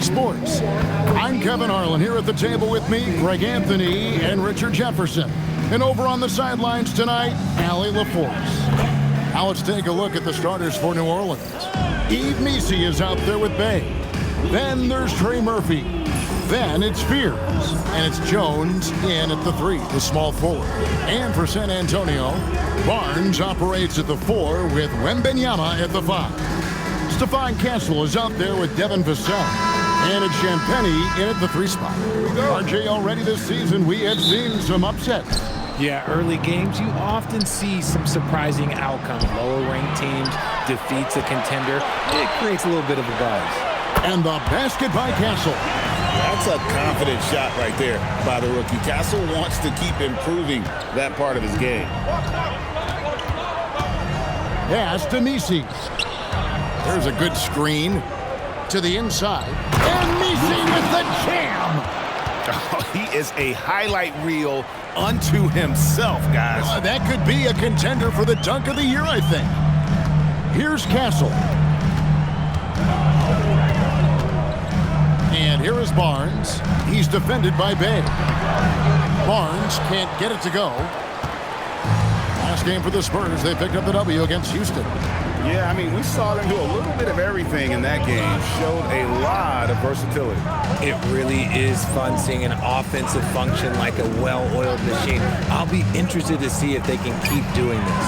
Sports. I'm Kevin Harlan. Here at the table with me, Greg Anthony and Richard Jefferson. And over on the sidelines tonight, Allie LaForce. Now let's take a look at the starters for New Orleans. Yves Missi is out there with Bay. Then there's Trey Murphy. Then it's Spears. And it's Jones in at the 3, the small forward. And for San Antonio, Barnes operates at the 4 with Wembanyama at the 5. Stephon Castle is out there with Devin Vassell. And it's Champagnie in at the 3 spot. RJ, already this season, we have seen some upsets. Yeah, early games, you often see some surprising outcomes. Lower-ranked teams defeats a contender. It creates a little bit of a buzz. And the basket by Castle. That's a confident shot right there by the rookie. Castle wants to keep improving that part of his game. Pass to Missi. There's a good screen to the inside. And Missi with the jam. Oh, he is a highlight reel unto himself, guys. That could be a contender for the dunk of the year, I think. Here's Castle. And here is Barnes. He's defended by Bay. Barnes can't get it to go. Last game for the Spurs, they picked up the W against Houston. Yeah, I mean, we saw them do a little bit of everything in that game. Showed a lot of versatility. It really is fun seeing an offensive function like a well-oiled machine. I'll be interested to see if they can keep doing this.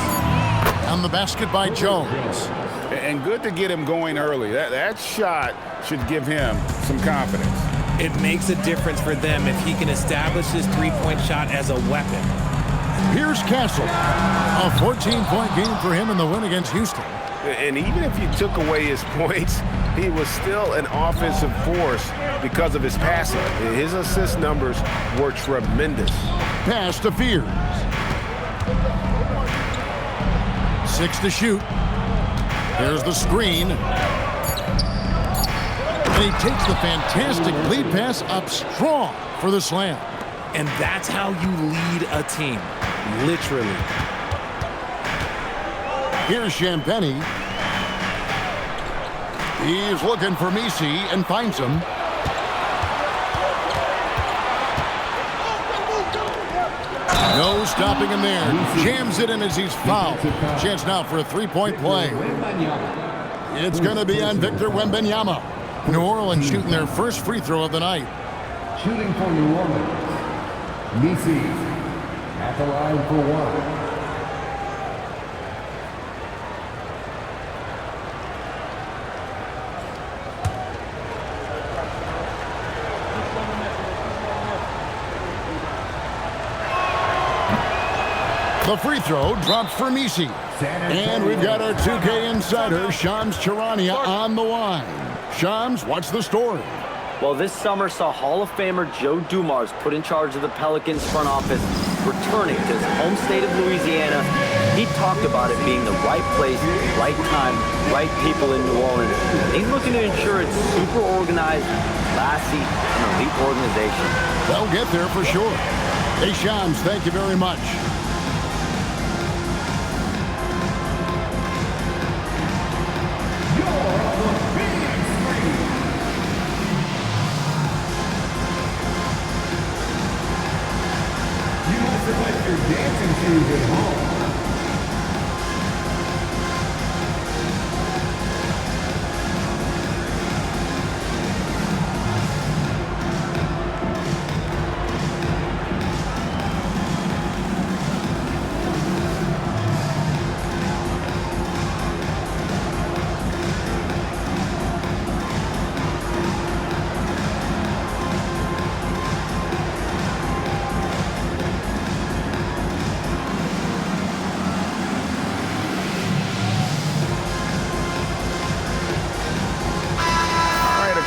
On the basket by Jones. And good to get him going early. That shot should give him some confidence. It makes a difference for them if he can establish his three-point shot as a weapon. Here's Castle. A 14-point game for him in the win against Houston. And even if you took away his points, he was still an offensive force because of his passing. His assist numbers were tremendous. Pass to Spears. 6 to shoot. There's the screen. And he takes the fantastic lead pass up strong for the slam. And that's how you lead a team, literally. Here's Champagnie. He's looking for Missi and finds him. No stopping him there. Jams it in as he's fouled. Chance now for a three-point play. It's going to be on Victor Wembanyama. New Orleans shooting their first free throw of the night. Shooting for New Orleans, Missi at the line for 1. The free throw drops for Missi. And we've got our 2K insider, Shams Charania, on the line. Shams, what's the story? Well, this summer saw Hall of Famer Joe Dumars put in charge of the Pelicans front office, returning to his home state of Louisiana. He talked about it being the right place, right time, right people in New Orleans. He's looking to ensure it's super organized, classy, and elite organization. They'll get there for sure. Hey, Shams, thank you very much. Your dancing shoes at home.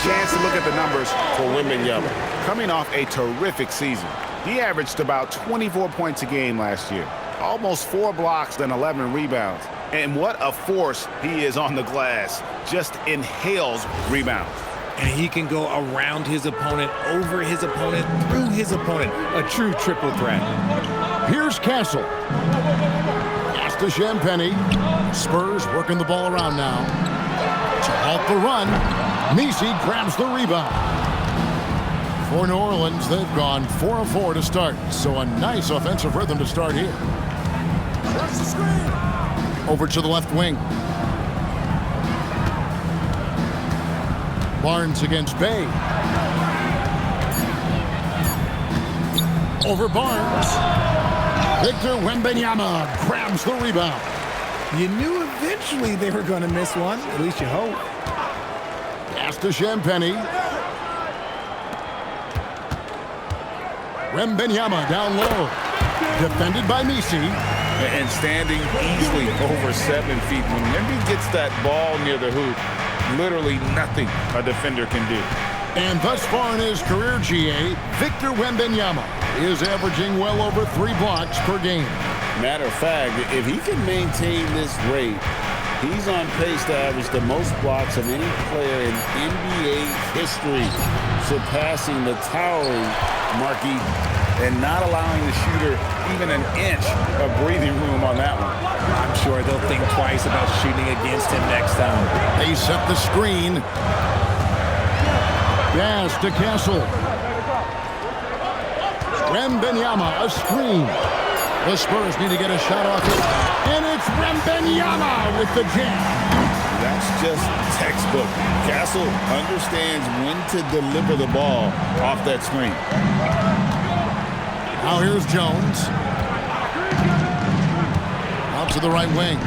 Chance to look at the numbers for Wembanyama. Coming off a terrific season, he averaged about 24 points a game last year, almost 4 blocks and 11 rebounds. And what a force he is on the glass. Just inhales rebounds. And he can go around his opponent, over his opponent, through his opponent. A true triple threat. Here's Castle. Pass to Champagnie. Spurs working the ball around now. To halt the run. Messi grabs the rebound. For New Orleans, they've gone 4 of 4 to start, so a nice offensive rhythm to start here. Over to the left wing. Barnes against Bay. Over Barnes. Victor Wembanyama grabs the rebound. You knew eventually they were going to miss one. At least you hope. Pass to Champagny. Wembanyama down low. Defended by Messi. And standing easily over 7 feet. When Wemby gets that ball near the hoop, literally nothing a defender can do. And thus far in his career, GA, Victor Wembanyama is averaging well over 3 blocks per game. Matter of fact, if he can maintain this rate, he's on pace to average the most blocks of any player in NBA history, surpassing the towering Marquis and not allowing the shooter even an inch of breathing room on that one. I'm sure they'll think twice about shooting against him next time. They set the screen. Pass to Castle. Wembanyama, a screen. The Spurs need to get a shot off it. And it's Wembanyama with the jam. That's just textbook. Castle understands when to deliver the ball off that screen. Now here's Jones. Out to the right wing.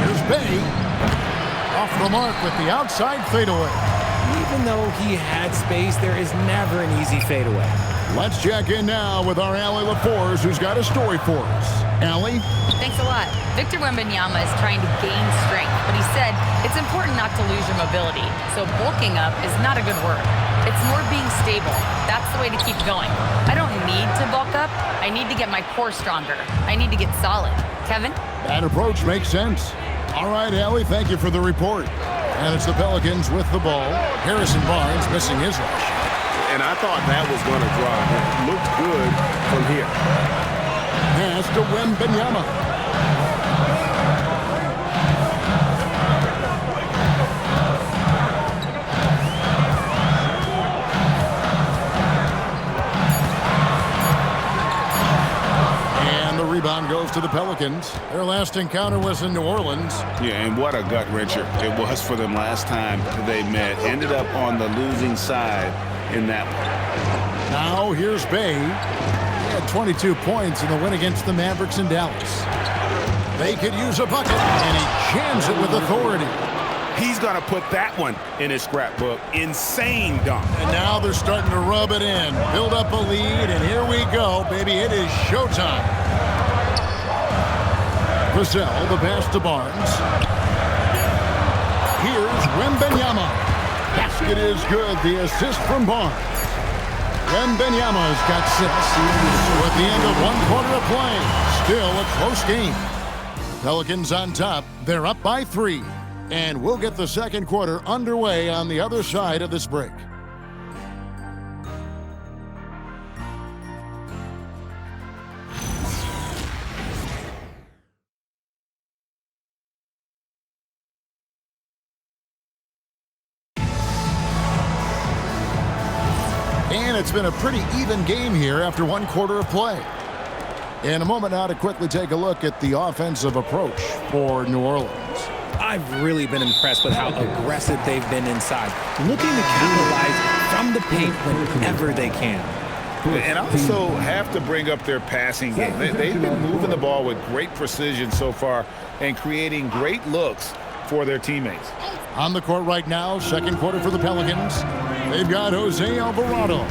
Here's Bay. Off the mark with the outside fadeaway. Even though he had space, there is never an easy fadeaway. Let's check in now with our Allie LaForce, who's got a story for us. Allie? Thanks a lot. Victor Wembanyama is trying to gain strength, but he said it's important not to lose your mobility. So bulking up is not a good word. It's more being stable. That's the way to keep going. I don't need to bulk up. I need to get my core stronger. I need to get solid. Kevin? That approach makes sense. All right, Allie, thank you for the report. And it's the Pelicans with the ball. Harrison Barnes missing his rush. And I thought that was going to drop. It looked good from here. Pass to Wembanyama. Rebound goes to the Pelicans. Their last encounter was in New Orleans. Yeah, and what a gut wrencher it was for them last time they met. Ended up on the losing side in that one. Now here's Bay. He had 22 points in the win against the Mavericks in Dallas. They could use a bucket, and he jams it with authority. He's going to put that one in his scrapbook. Insane dunk. And now they're starting to rub it in, build up a lead, and here we go, baby. It is showtime. Vassell, the pass to Barnes. Here's Wembanyama. Basket is good. The assist from Barnes. Wembanyama's got 6. So at the end of 1 quarter of play, still a close game. Pelicans on top. They're up by 3. And we'll get the second quarter underway on the other side of this break. And it's been a pretty even game here after 1 quarter of play. In a moment now to quickly take a look at the offensive approach for New Orleans. I've really been impressed with how aggressive they've been inside, looking to capitalize from the paint whenever they can. And also have to bring up their passing game. They've been moving the ball with great precision so far and creating great looks for their teammates. On the court right now, second quarter for the Pelicans. They've got Jose Alvarado.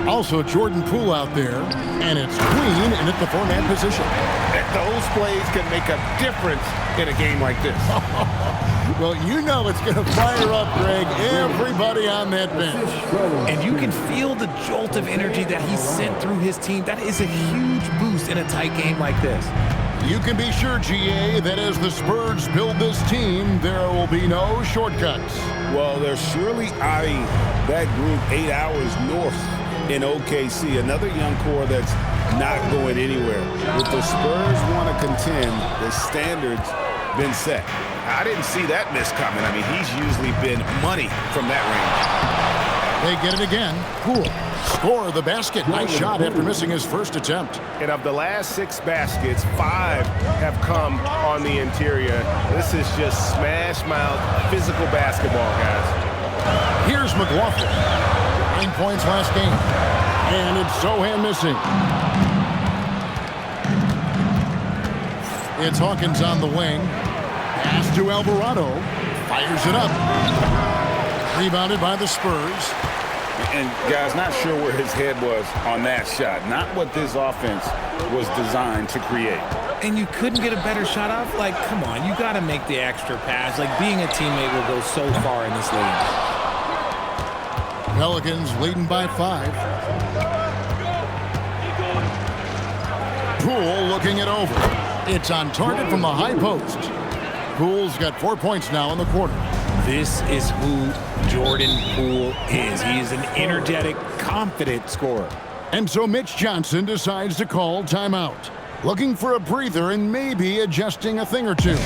Also Jordan Poole out there. And it's Queen in at the 4-man position. Those plays can make a difference in a game like this. Well, you know it's going to fire up, Greg, everybody on that bench. And you can feel the jolt of energy that he sent through his team. That is a huge boost in a tight game like this. You can be sure, GA, that as the Spurs build this team, there will be no shortcuts. Well, they're surely eyeing that group 8 hours north in OKC, another young core that's not going anywhere. If the Spurs want to contend, the standards been set. I didn't see that miss coming. I mean, he's usually been money from that range. They get it again. Poole. Score the basket. Nice shot after missing his first attempt. And of the last 6 baskets, 5 have come on the interior. This is just smash mouth physical basketball, guys. Here's McLaughlin. 9 points last game. And it's Sohan missing. It's Hawkins on the wing. Pass to Alvarado. Fires it up. Rebounded by the Spurs. And, guys, not sure where his head was on that shot. Not what this offense was designed to create. And you couldn't get a better shot off? Like, come on, you got to make the extra pass. Like, being a teammate will go so far in this league. Pelicans leading by 5. Poole looking it over. It's on target from the high post. Poole's got 4 points now in the quarter. This is who Jordan Poole is. He is an energetic, confident scorer. And so Mitch Johnson decides to call timeout. Looking for a breather and maybe adjusting a thing or two.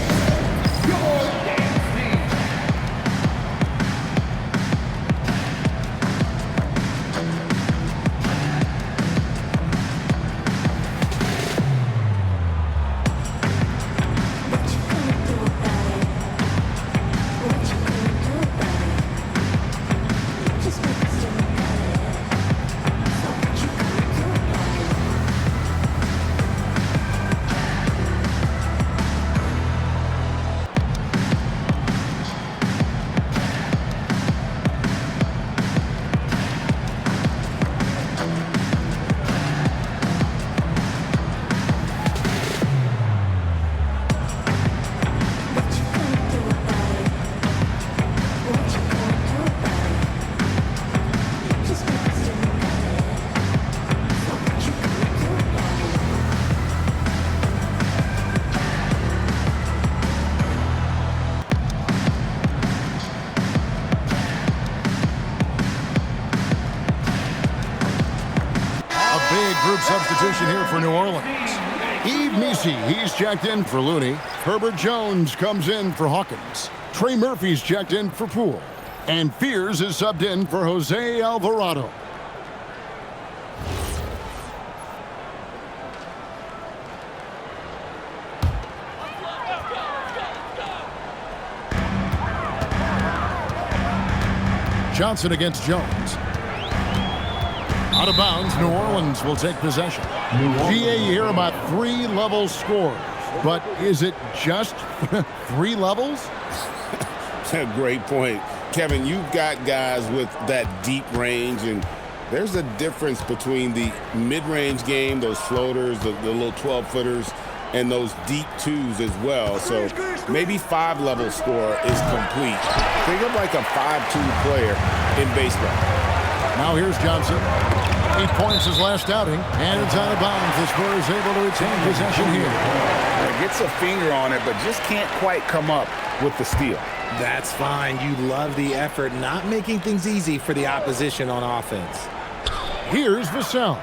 Group substitution here for New Orleans. Yves Missi, he's checked in for Looney. Herbert Jones comes in for Hawkins. Trey Murphy's checked in for Poole. And Fears is subbed in for Jose Alvarado. Johnson against Jones. Out of bounds, New Orleans will take possession. GA, you hear about 3-level scores, but is it just 3 levels? Great point. Kevin, you've got guys with that deep range, and there's a difference between the mid-range game, those floaters, the little 12-footers, and those deep 2s as well. So maybe 5-level score is complete. Think of like a 5-2 player in baseball. Now here's Johnson. 8 points his last outing, and it's out of bounds. The Spurs able to retain possession here. Gets a finger on it, but just can't quite come up with the steal. That's fine. You love the effort, not making things easy for the opposition on offense. Here's Vassell.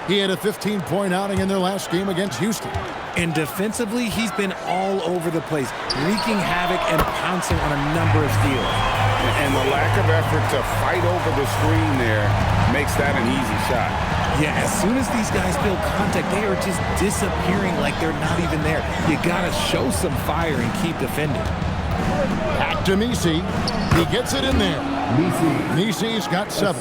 He had a 15-point outing in their last game against Houston. And defensively, he's been all over the place, wreaking havoc and pouncing on a number of steals. And the lack of effort to fight over the screen there makes that an easy shot. Yeah, as soon as these guys feel contact, they are just disappearing like they're not even there. You got to show some fire and keep defending. Back to Missi. He gets it in there. Missi's got 7.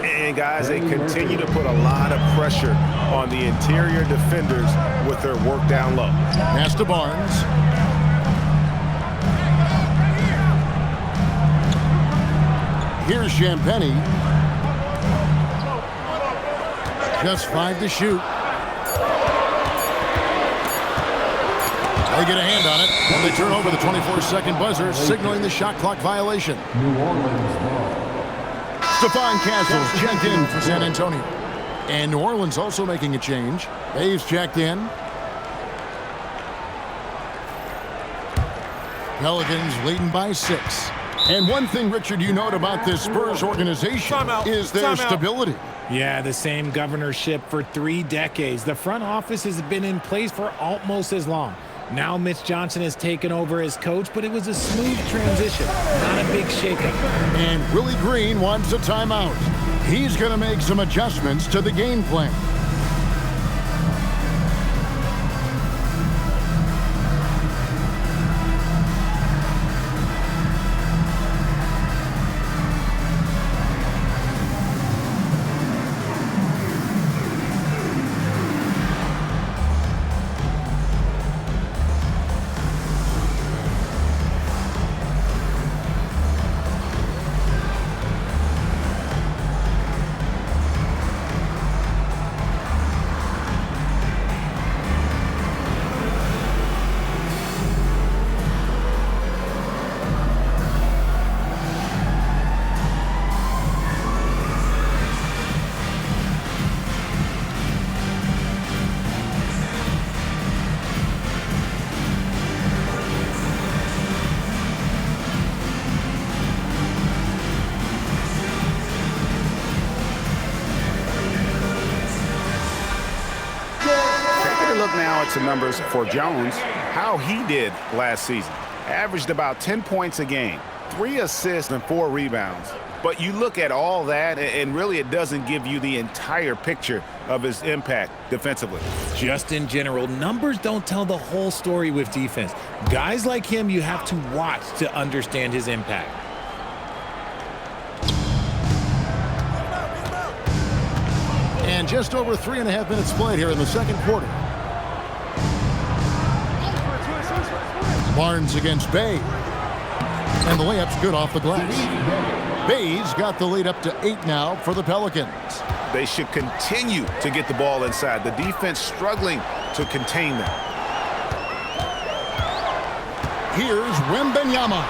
And, guys, they continue to put a lot of pressure on the interior defenders with their work down low. Pass to Barnes. Here's Champagny. Just 5 to shoot. They get a hand on it, and they turn over the 24-second buzzer, signaling the shot clock violation. New Orleans ball. Stephon Castle's checked in for San Antonio. And New Orleans also making a change. Dave's checked in. Pelicans leading by 6. And one thing, Richard, you note about this Spurs organization is their stability. Yeah, the same governorship for 3 decades. The front office has been in place for almost as long. Now Mitch Johnson has taken over as coach, but it was a smooth transition, not a big shakeup. And Willie Green wants a timeout. He's going to make some adjustments to the game plan. Look now at some numbers for Jones, how he did last season. Averaged about 10 points a game, 3 assists and 4 rebounds. But you look at all that, and really it doesn't give you the entire picture of his impact defensively. Just in general, numbers don't tell the whole story with defense. Guys like him, you have to watch to understand his impact. And just over 3.5 minutes played here in the second quarter. Barnes against Bay. And the layup's good off the glass. Bay's got the lead up to 8 now for the Pelicans. They should continue to get the ball inside. The defense struggling to contain them. Here's Wembanyama.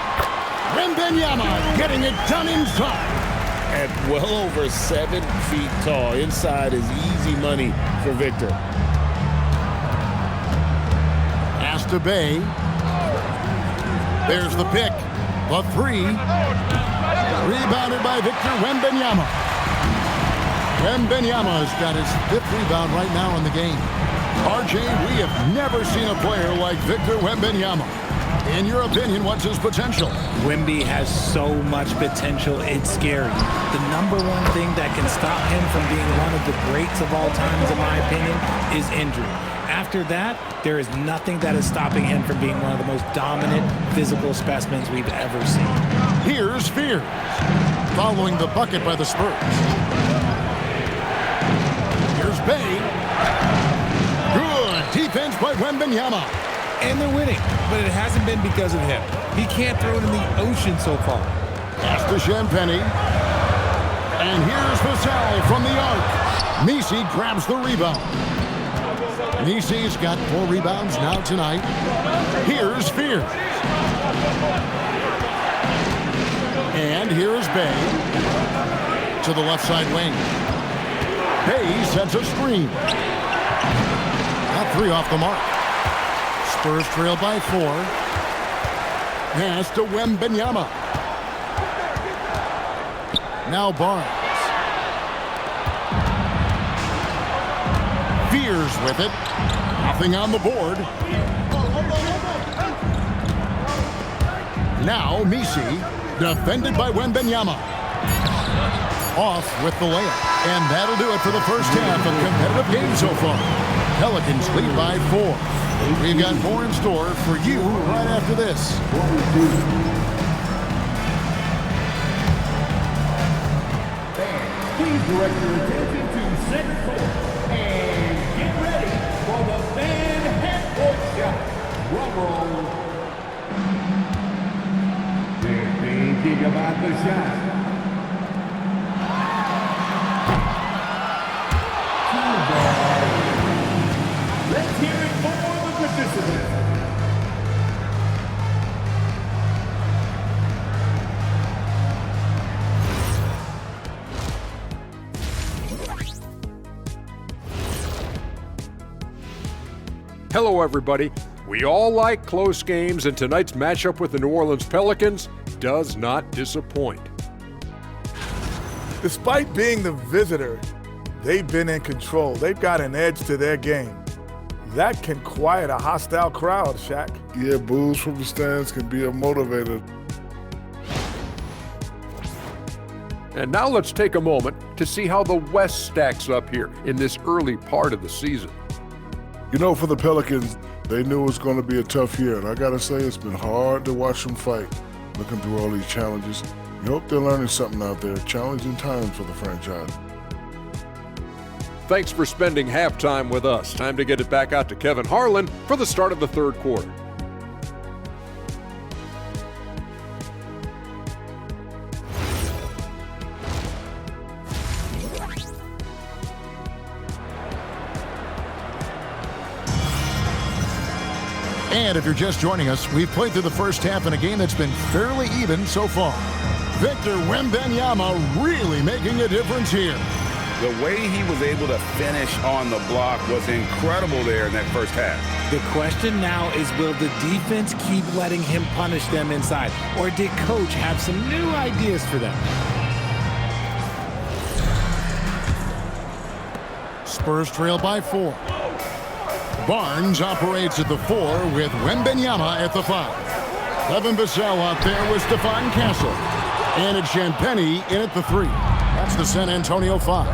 Wembanyama getting it done inside. At well over 7 feet tall. Inside is easy money for Victor. Pass to Bay. There's the pick. The 3. Rebounded by Victor Wembanyama. Wembanyama's got his 5th rebound right now in the game. RJ, we have never seen a player like Victor Wembanyama. In your opinion, what's his potential? Wemby has so much potential, it's scary. The number one thing that can stop him from being one of the greats of all times, in my opinion, is injury. After that, there is nothing that is stopping him from being one of the most dominant physical specimens we've ever seen. Here's Spears, following the bucket by the Spurs. Here's Bay. Good defense by Wembanyama. And they're winning, but it hasn't been because of him. He can't throw it in the ocean so far. Pass to Champagny. And here's Vassell from the arc. Messi grabs the rebound. Messi's got 4 rebounds now tonight. Here's Spears. And here's Bay. To the left side wing. Bay sets a screen. Got 3 off the mark. Spurs trail by 4. Pass to Wembanyama. Now Barnes. Fears with it. Nothing on the board. Now Messi, defended by Wembanyama. Off with the layup. And that'll do it for the first half of competitive game so far. Pelicans lead by 4. We've got more in store for you right after this. Please direct your attention to center court and get ready for the fan half-court shot. Drum roll. They're thinking about the shot. Let's hear it for the participants. Hello, everybody. We all like close games, and tonight's matchup with the New Orleans Pelicans does not disappoint. Despite being the visitor, they've been in control. They've got an edge to their game. That can quiet a hostile crowd, Shaq. Yeah, boos from the stands can be a motivator. And now let's take a moment to see how the West stacks up here in this early part of the season. You know, for the Pelicans, they knew it was going to be a tough year, and I got to say, it's been hard to watch them fight, looking through all these challenges. You hope they're learning something out there. Challenging times for the franchise. Thanks for spending halftime with us. Time to get it back out to Kevin Harlan for the start of the third quarter. And if you're just joining us, we've played through the first half in a game that's been fairly even so far. Victor Wembanyama really making a difference here. The way he was able to finish on the block was incredible there in that first half. The question now is, will the defense keep letting him punish them inside? Or did Coach have some new ideas for them? Spurs trail by 4. Barnes operates at the 4 with Wembanyama at the 5. Levin Vassell out there with Stephon Castle. And it's Champagnie in at the 3. That's the San Antonio 5.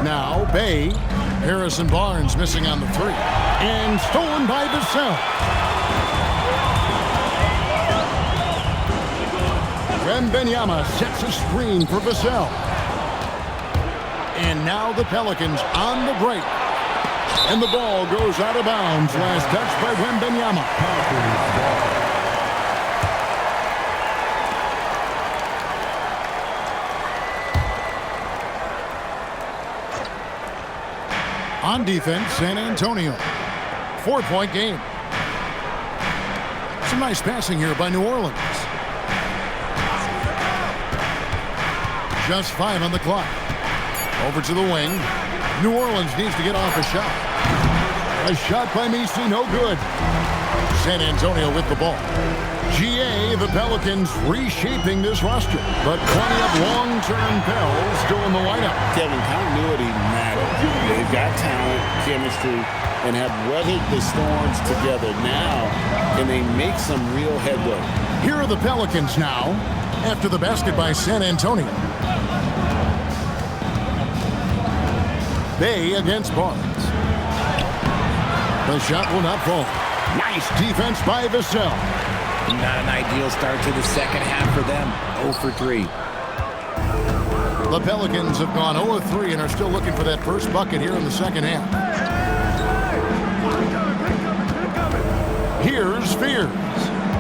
Now Bay, Harrison Barnes missing on the 3. And stolen by Vassell. Wembanyama sets a screen for Vassell. And now the Pelicans on the break. And the ball goes out of bounds. Last touch by Wembanyama. On defense, San Antonio. 4-point game. Some nice passing here by New Orleans. Just 5 on the clock. Over to the wing. New Orleans needs to get off a shot. A shot by Messi, no good. San Antonio with the ball. GA, the Pelicans reshaping this roster, but plenty of long-term bells still in the lineup. Kevin, continuity matters. They've got talent, chemistry, and have weathered the storms together. Now, can they make some real headway? Here are the Pelicans now, after the basket by San Antonio. Bay against Barnes. The shot will not fall. Nice defense by Vassell. Not an ideal start to the second half for them. 0 for 3. The Pelicans have gone 0 of 3 and are still looking for that first bucket here in the second half. Here's Fears.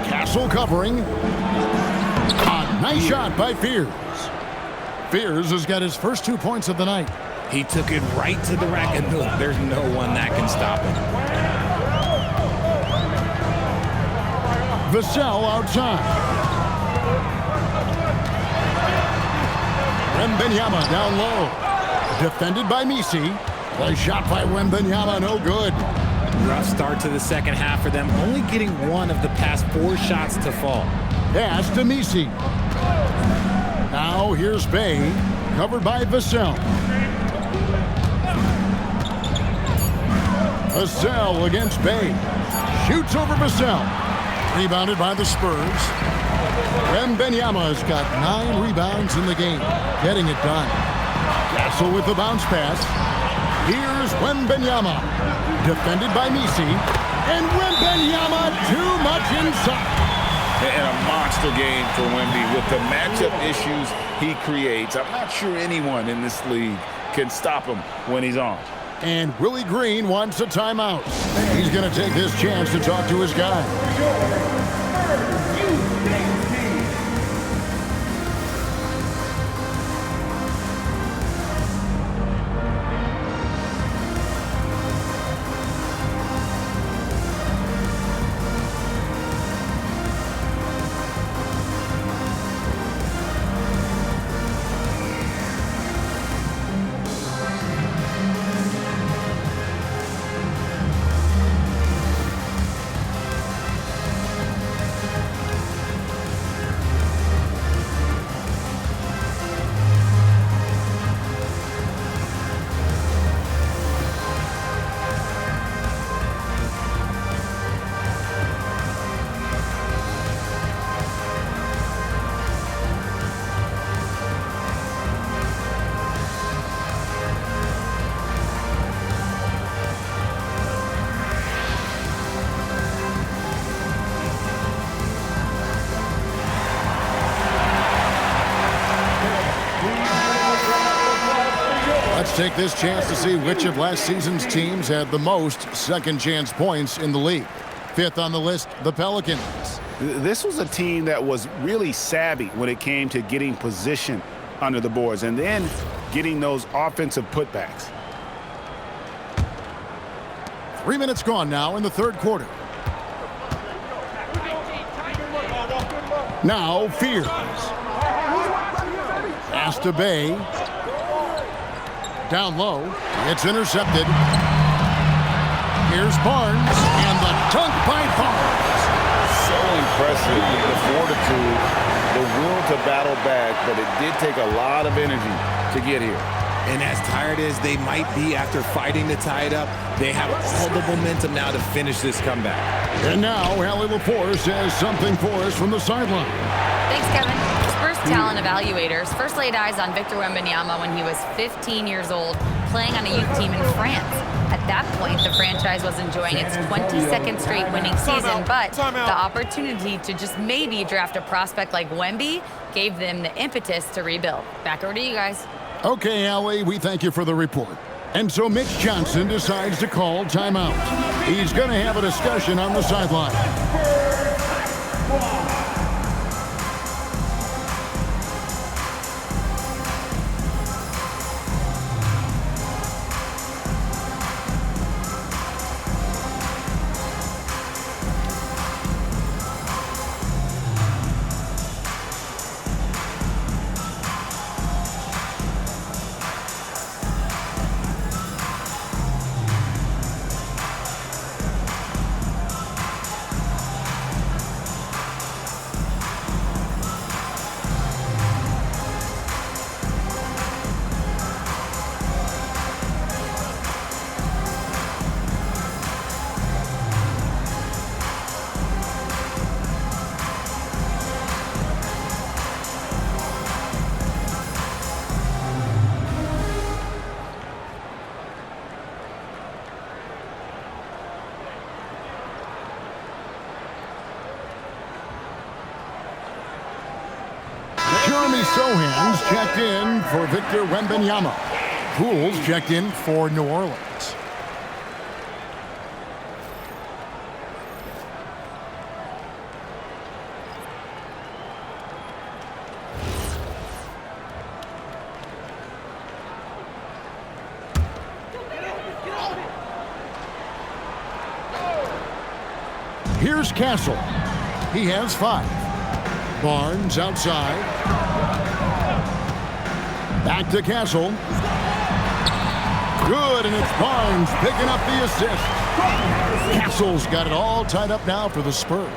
Castle covering. A nice shot by Fears. Fears has got his first 2 points of the night. He took it right to the rack, and look, there's no one that can stop him. Vassell outside. Wembanyama down low. Defended by Messi. The shot by Wembanyama, no good. Rough start to the second half for them, only getting 1 of the past 4 shots to fall. Pass to Messi. Now here's Bay, covered by Vassell. Vassell against Bay. Shoots over Vassell. Rebounded by the Spurs. Wembanyama's got 9 rebounds in the game. Getting it done. Castle with the bounce pass. Here's Wembanyama. Defended by Messi. And Wembanyama too much inside. And a monster game for Wemby with the matchup issues he creates. I'm not sure anyone in this league can stop him when he's on. And Willie Green wants a timeout. He's going to take this chance to talk to his guy. Let's take this chance to see which of last season's teams had the most second-chance points in the league. Fifth on the list, the Pelicans. This was a team that was really savvy when it came to getting position under the boards and then getting those offensive putbacks. 3 minutes gone now in the third quarter. Now Fears. Pass to Bay. Down low. It's intercepted. Here's Barnes. And the dunk by Barnes. So impressive. The fortitude, the will to battle back, but it did take a lot of energy to get here. And as tired as they might be after fighting to tie it up, they have all the momentum now to finish this comeback. And now Allie LaForce has something for us from the sideline. Thanks, Kevin. Spurs talent evaluators first laid eyes on Victor Wembanyama when he was 15 years old, playing on a youth team in France. At that point, the franchise was enjoying its 22nd straight winning season, but the opportunity to just maybe draft a prospect like Wemby gave them the impetus to rebuild. Back over to you guys. Okay, Allie, we thank you for the report. And so Mitch Johnson decides to call timeout. He's going to have a discussion on the sideline. Jeremy Sohan's checked in for Victor Wembanyama. Pools checked in for New Orleans. Here's Castle. He has 5. Barnes outside. Back to Castle. Good, and it's Barnes picking up the assist. Castle's got it all tied up now for the Spurs.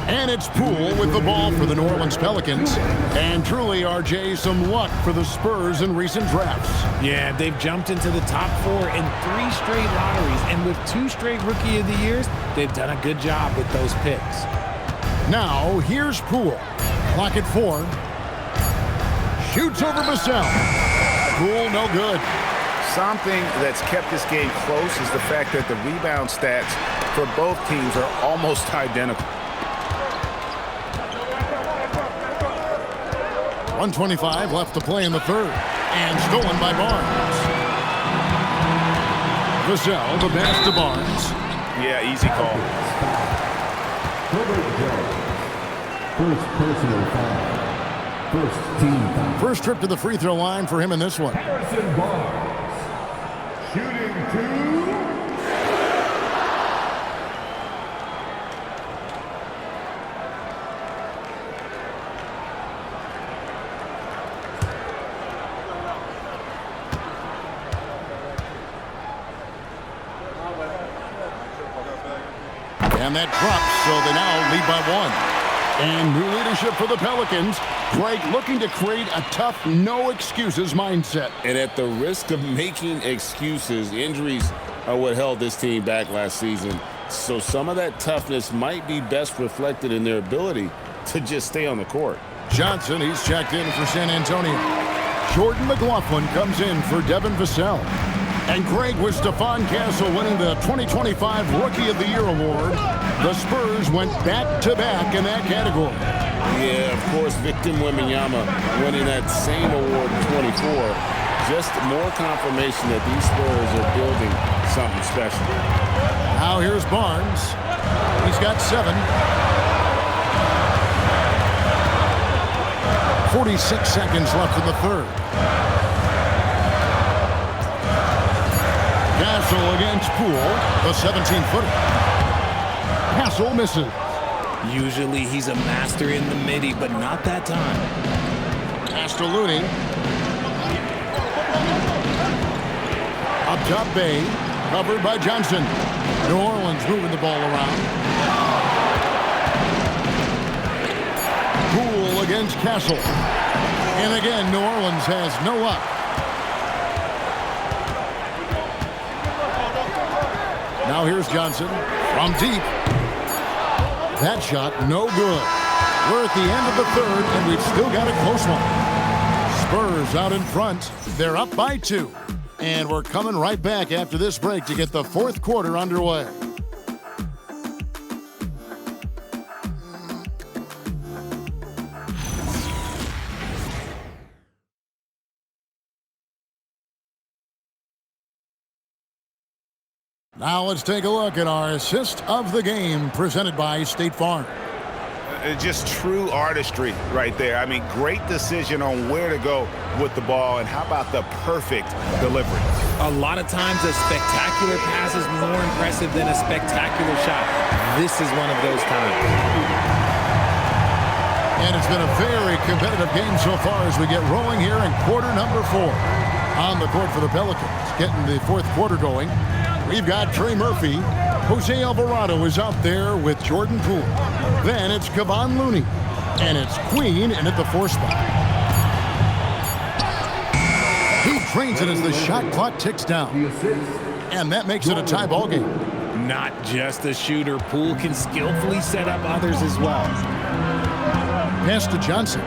And it's Poole with the ball for the New Orleans Pelicans. And truly, RJ, some luck for the Spurs in recent drafts. Yeah, they've jumped into the top 4 in 3 straight lotteries. And with 2 straight Rookie of the Years, they've done a good job with those picks. Now, here's Poole. Clock at 4. Shoots over Vassell. Poole, no good. Something that's kept this game close is the fact that the rebound stats for both teams are almost identical. 1:25 left to play in the third. And stolen by Barnes. Vassell, the pass to Barnes. Yeah, easy call. First personal foul. First team foul. First trip to the free throw line for him in this one. Harrison Barnes. Shooting 2. And that drops, so they now lead by 1. And new leadership for the Pelicans. Greg looking to create a tough, no-excuses mindset. And at the risk of making excuses, injuries are what held this team back last season. So some of that toughness might be best reflected in their ability to just stay on the court. Johnson, he's checked in for San Antonio. Jordan McLaughlin comes in for Devin Vassell. And Greg, with Stephon Castle winning the 2025 Rookie of the Year award, the Spurs went back-to-back in that category. Yeah, of course, Victor Wembanyama winning that same award in 24. Just more confirmation that these Spurs are building something special. Now here's Barnes. He's got 7. 46 seconds left in the third. Castle against Poole, the 17-footer. Castle misses. Usually he's a master in the midi, but not that time. Pass to Looney. Up top, Bay. Covered by Johnson. New Orleans moving the ball around. Poole against Castle. And again, New Orleans has no luck. Now here's Johnson from deep. That shot, no good. We're at the end of the third, and we've still got a close one. Spurs out in front. They're up by 2. And we're coming right back after this break to get the fourth quarter underway. Now let's take a look at our assist of the game presented by State Farm. Just true artistry right there. I mean, great decision on where to go with the ball, and how about the perfect delivery? A lot of times a spectacular pass is more impressive than a spectacular shot. This is one of those times. And it's been a very competitive game so far as we get rolling here in quarter number 4. On the court for the Pelicans, getting the fourth quarter going. We've got Trey Murphy. Jose Alvarado is out there with Jordan Poole. Then it's Kevon Looney. And it's Queen in at the 4 spot. He drains it as the shot clock ticks down. And that makes it a tie ball game. Not just a shooter. Poole can skillfully set up others as well. Pass to Johnson.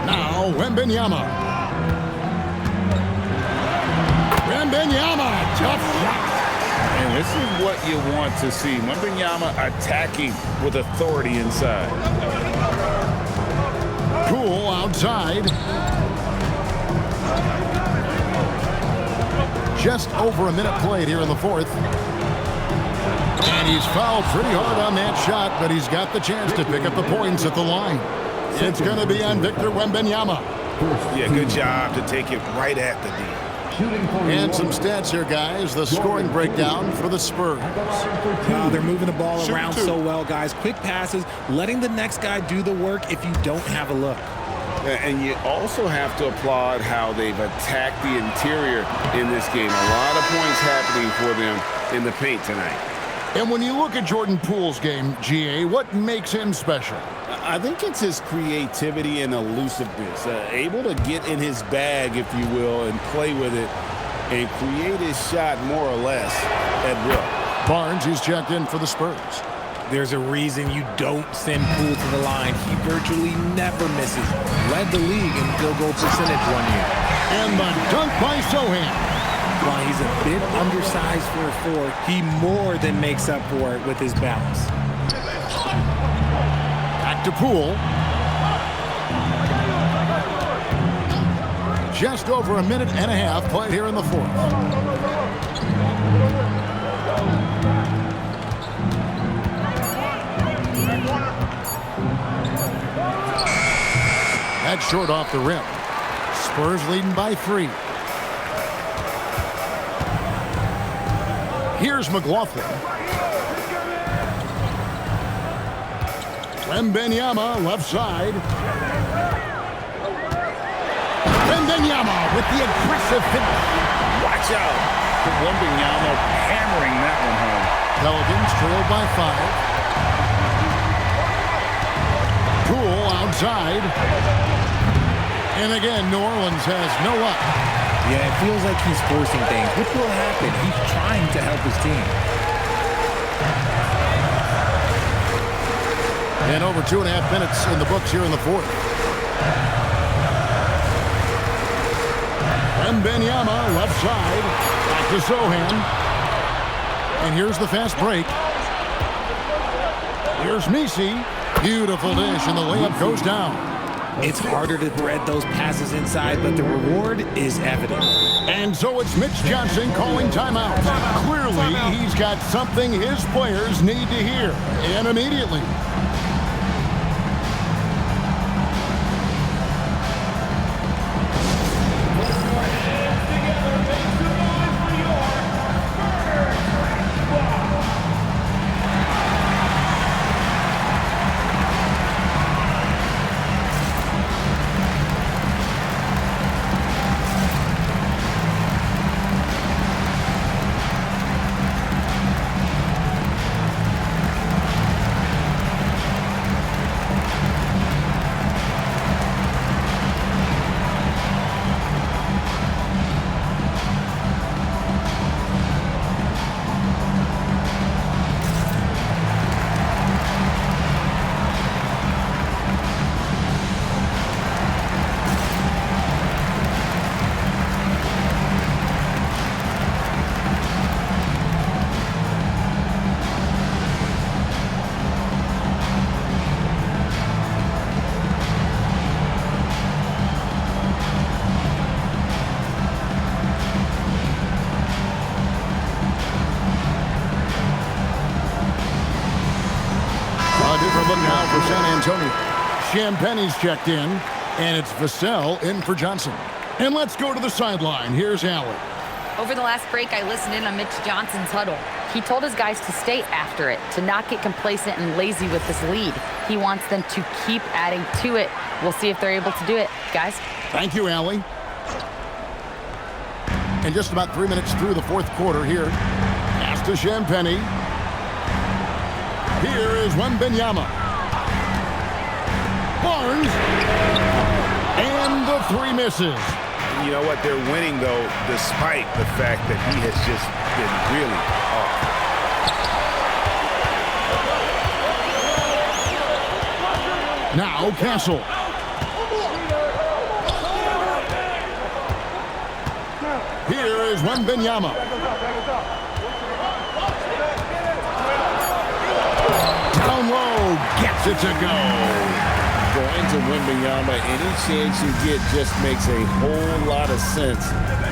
Now Wembanyama. Wembanyama, tough shot. And this is what you want to see. Wembanyama attacking with authority inside. Poole outside. Just over a minute played here in the fourth. And he's fouled pretty hard on that shot, but he's got the chance to pick up the points at the line. It's going to be on Victor Wembanyama. Yeah, good job to take it right at the D. And some stats here, guys. The scoring breakdown for the Spurs. They're moving the ball around so well, guys. Quick passes, letting the next guy do the work if you don't have a look. And you also have to applaud how they've attacked the interior in this game. A lot of points happening for them in the paint tonight. And when you look at Jordan Poole's game, GA, what makes him special? I think it's his creativity and elusiveness. Able to get in his bag, if you will, and play with it and create his shot more or less at will. Barnes, he's checked in for the Spurs. There's a reason you don't send Poole to the line. He virtually never misses. Led the league in field goal percentage one year. And the dunk by Sohan. While he's a bit undersized for a 4, he more than makes up for it with his balance. Back to Poole. Just over a minute and a half played here in the fourth. That's short off the rim. Spurs leading by 3. Here's McLaughlin. Wembanyama left side. Wembanyama with the aggressive finish. Watch out. Wembanyama hammering that one home. Pelicans trailed by 5. Poole outside. And again, New Orleans has no luck. Yeah, it feels like he's forcing things. What will happen? He's trying to help his team. And over 2.5 minutes in the books here in the fourth. Wembanyama left side. Back to Sohan. And here's the fast break. Here's Misi. Beautiful dish, and the layup goes down. It's harder to thread those passes inside, but the reward is evident. And so it's Mitch Johnson calling timeout. Clearly, he's got something his players need to hear, and immediately. Look now for San Antonio. Champagne's checked in, and it's Vassell in for Johnson. And let's go to the sideline. Here's Allen. Over the last break, I listened in on Mitch Johnson's huddle. He told his guys to stay after it, to not get complacent and lazy with this lead. He wants them to keep adding to it. We'll see if they're able to do it, guys. Thank you, Allie. And just about 3 minutes through the fourth quarter here. Pass to Champagne. Here is Wembanyama. Barnes. And the three misses. You know what? They're winning, though, despite the fact that he has just been really off. Now Castle. Here is Wembanyama. Down low, gets it to go. Going to Wembanyama, any chance you get just makes a whole lot of sense.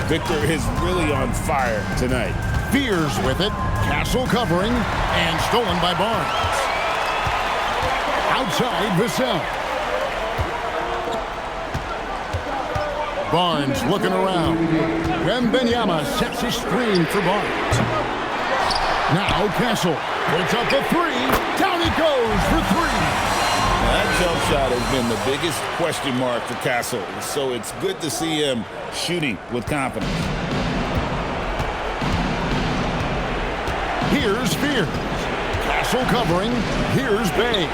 Victor is really on fire tonight. Fears with it. Castle covering and stolen by Barnes. Outside Vassell. Barnes looking around. Wembanyama sets a screen for Barnes. Now Castle puts up a three. Down he goes for three. Now that jump shot has been the biggest question mark for Castle, so it's good to see him shooting with confidence. Here's Spears. Castle covering. Here's Bay.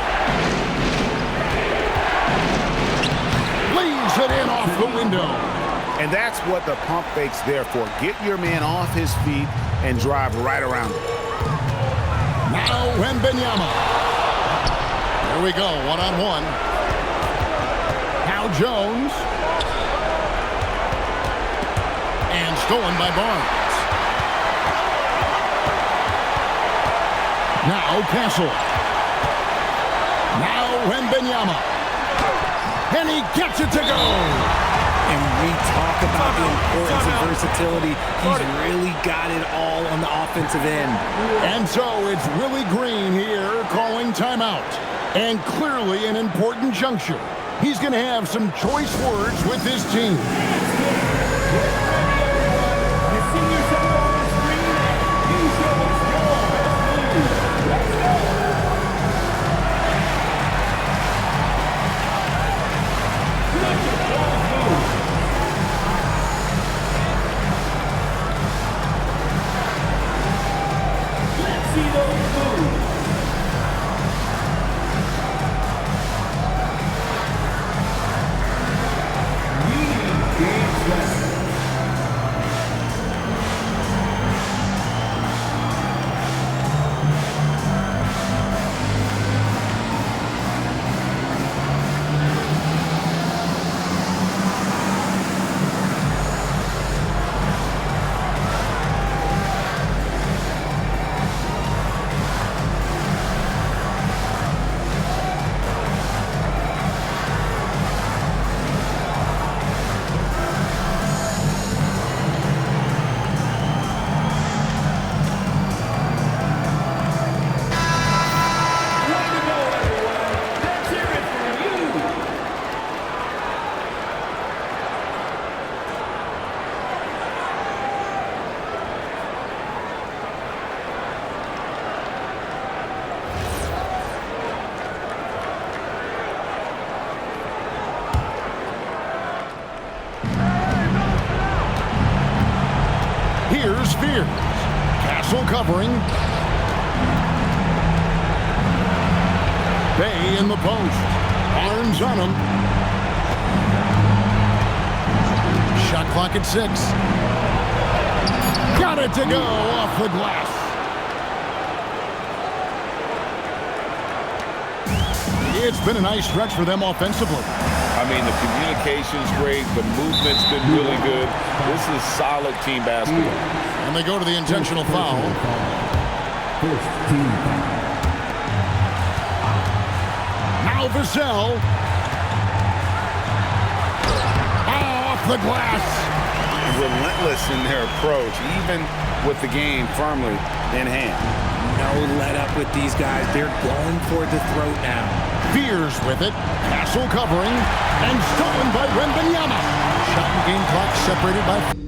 Leaves it in off the window. And that's what the pump fake's there for. Get your man off his feet and drive right around him. Now Wembanyama. Here we go, one-on-one. Now Jones. And stolen by Barnes. Now Castle. Now Wembanyama. And he gets it to go. And we talk about the importance of versatility. He's really got it all on the offensive end. And so it's Willie Green here calling timeout. And clearly an important juncture. He's going to have some choice words with his team. covering. Bay in the post. Arms on him. Shot clock at 6. Got it to go off the glass. It's been a nice stretch for them offensively. I mean, the communication's great. The movement's been really good. This is solid team basketball. And they go to the intentional foul. First team foul. Now Vassell. Off the glass. Relentless in their approach, even with the game firmly in hand. No let up with these guys. They're going for the throat now. Fears with it. Castle covering. And stolen by Wembanyama. Shot and game clock separated by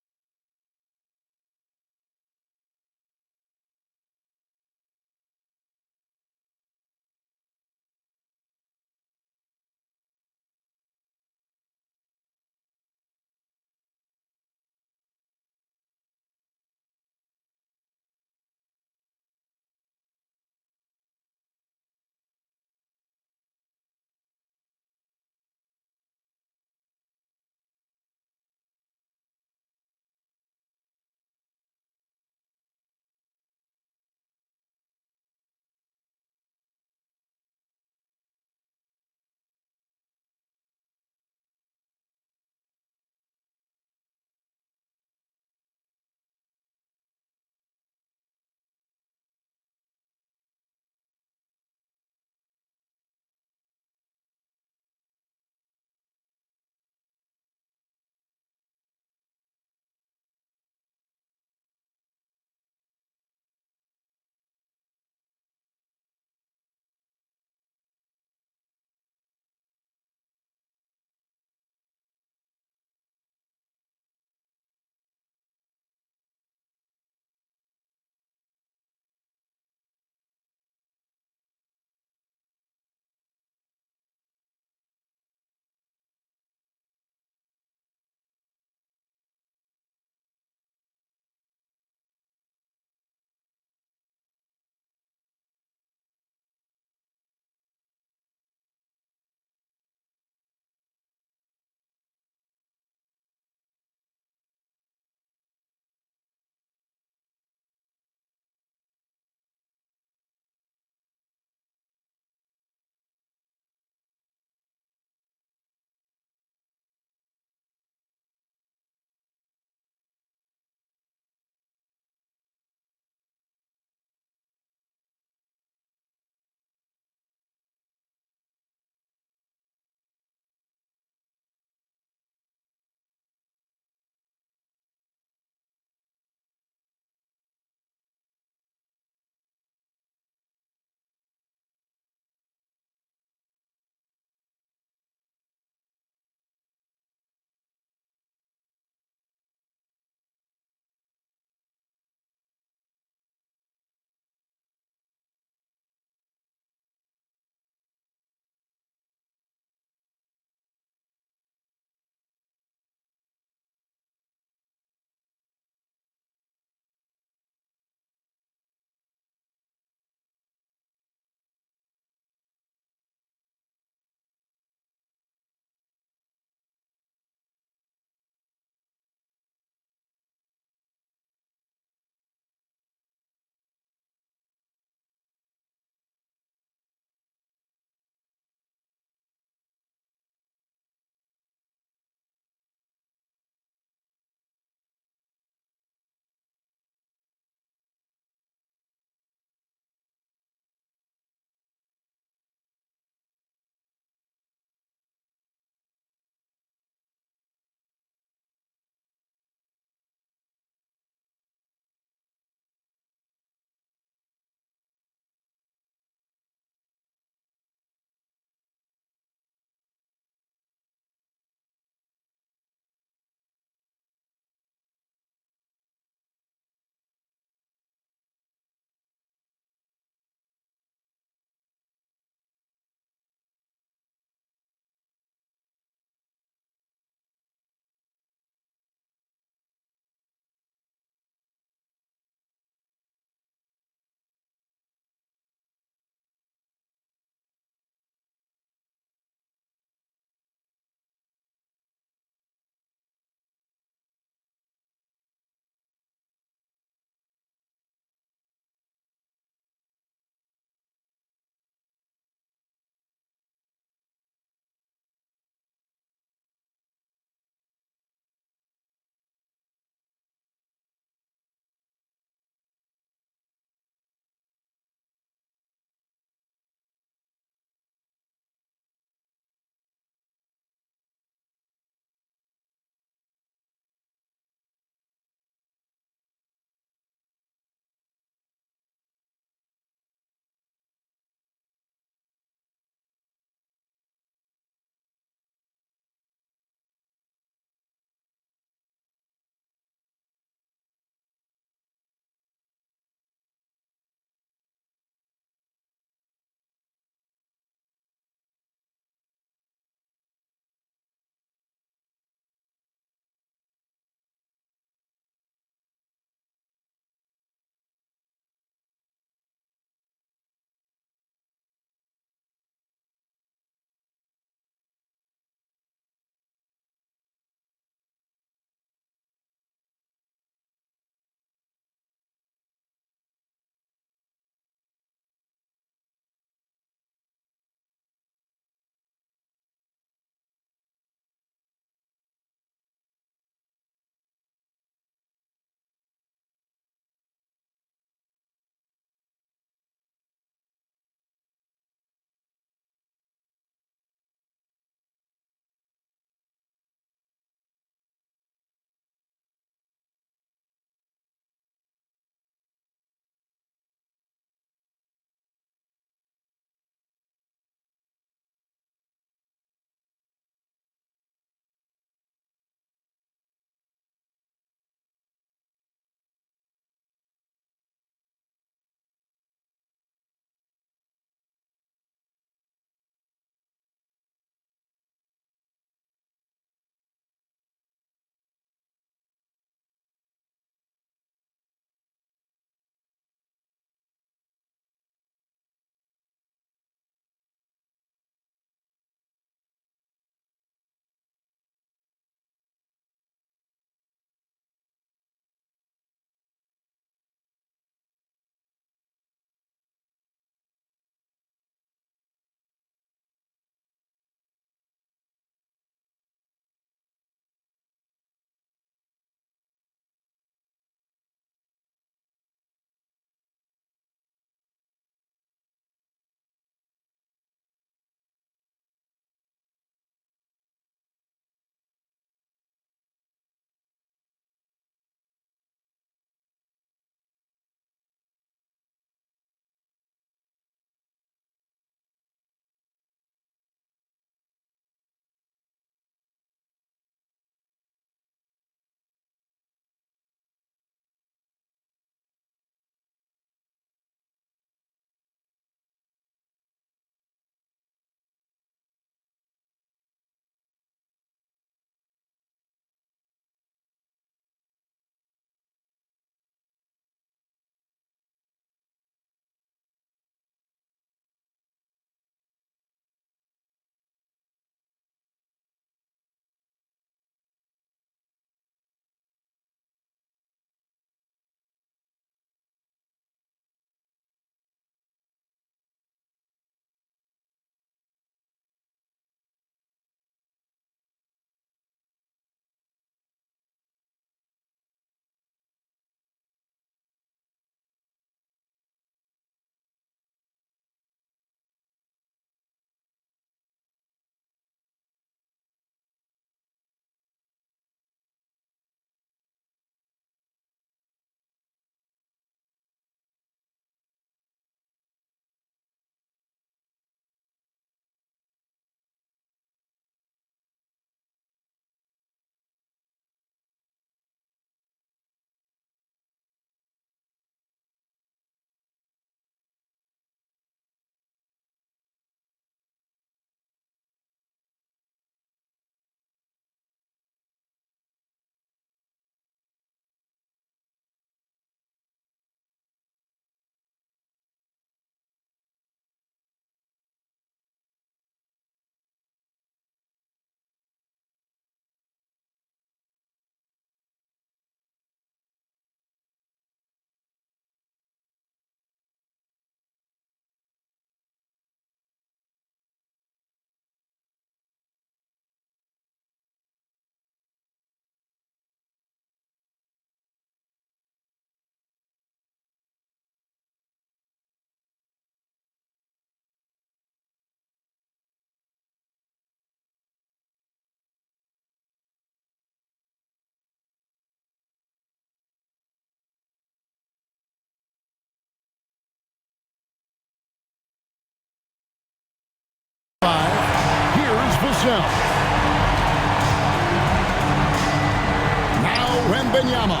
Wembanyama.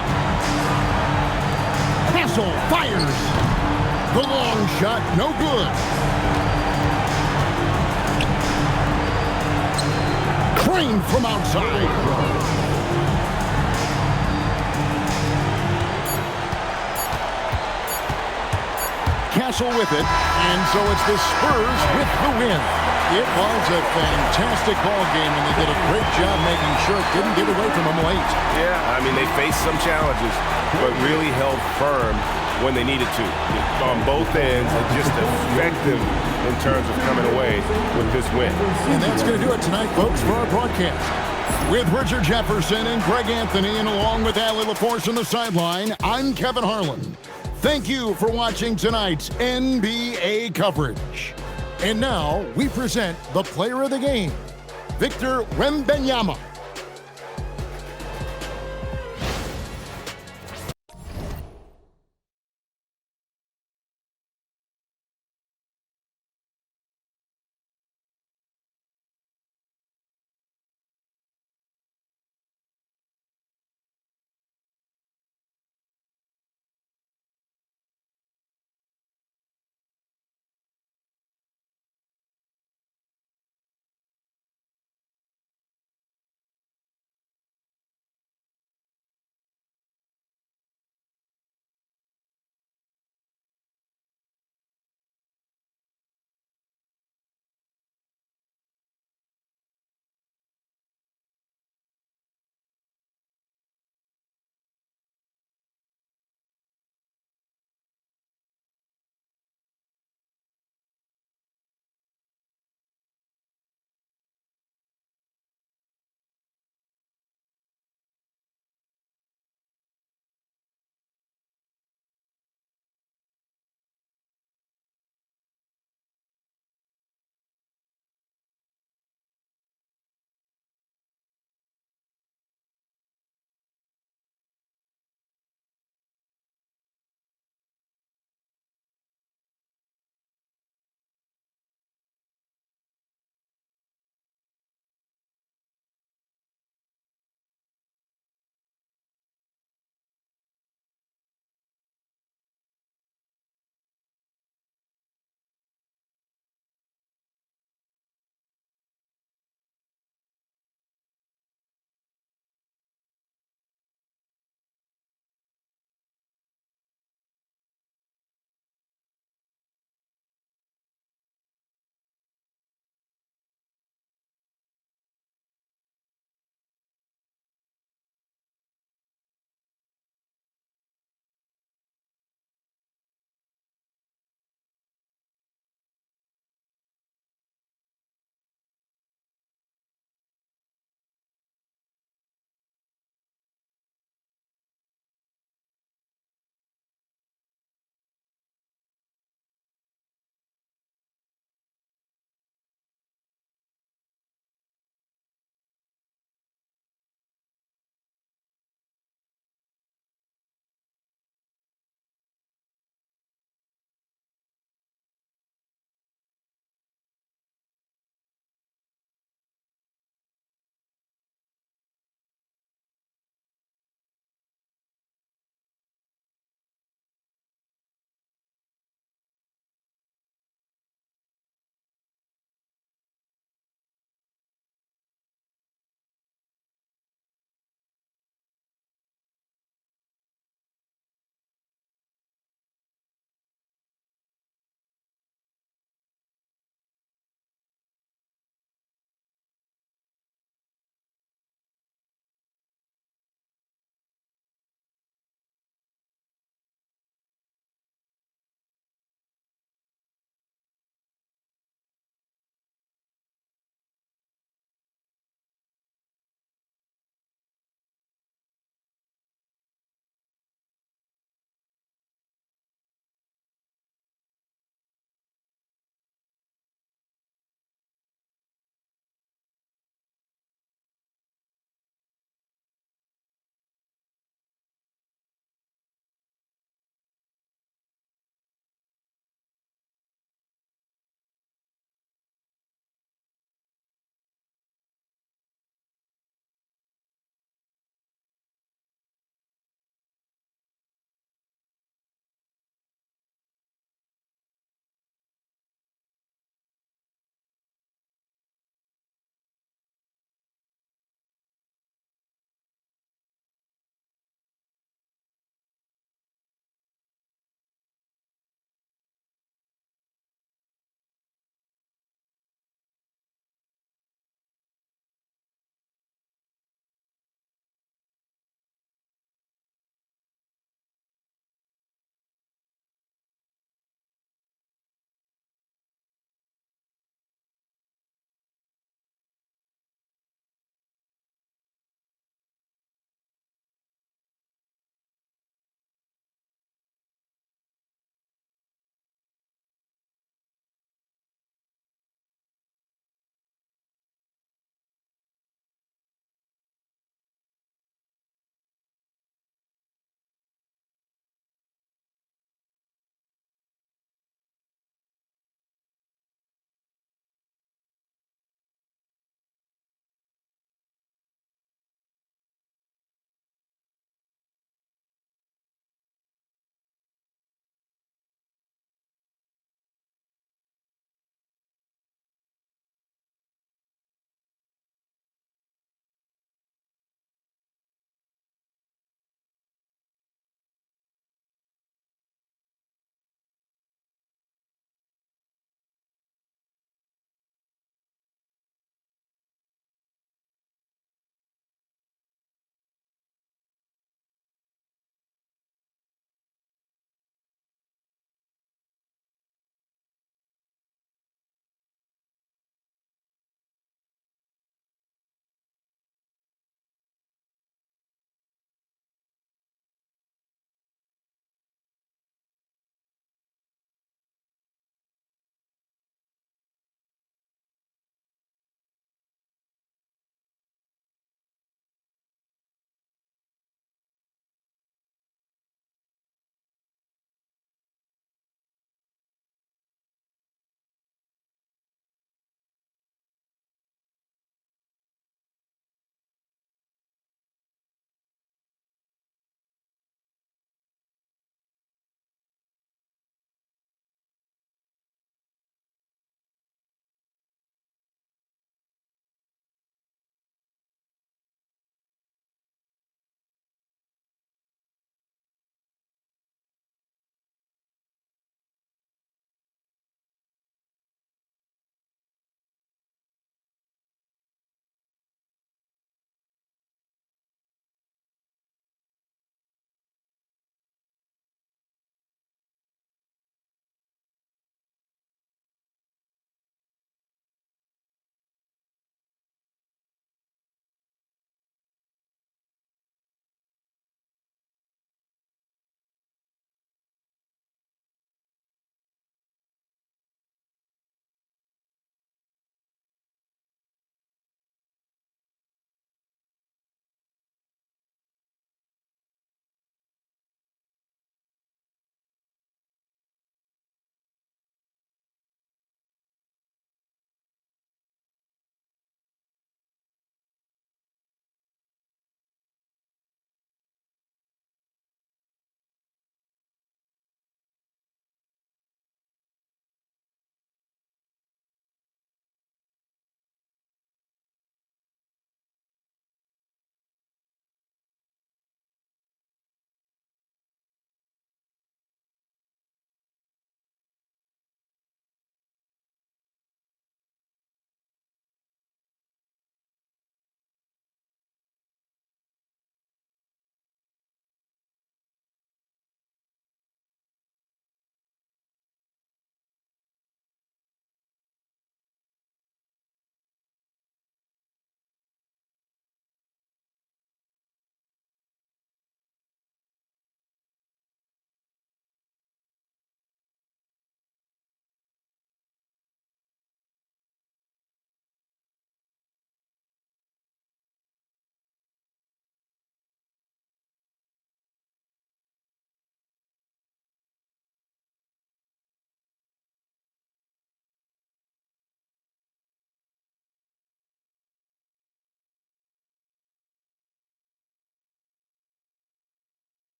Castle fires. The long shot, no good. Crane from outside. Castle with it, and so it's the Spurs with the win. It was a fantastic ball game, and they did a great job making sure it didn't get away from them late. Yeah, I mean, they faced some challenges, but really held firm when they needed to. On both ends, and just effective in terms of coming away with this win. And that's going to do it tonight, folks, for our broadcast. With Richard Jefferson and Greg Anthony, and along with Allie LaForce on the sideline, I'm Kevin Harlan. Thank you for watching tonight's NBA coverage. And now we present the player of the game, Victor Wembanyama.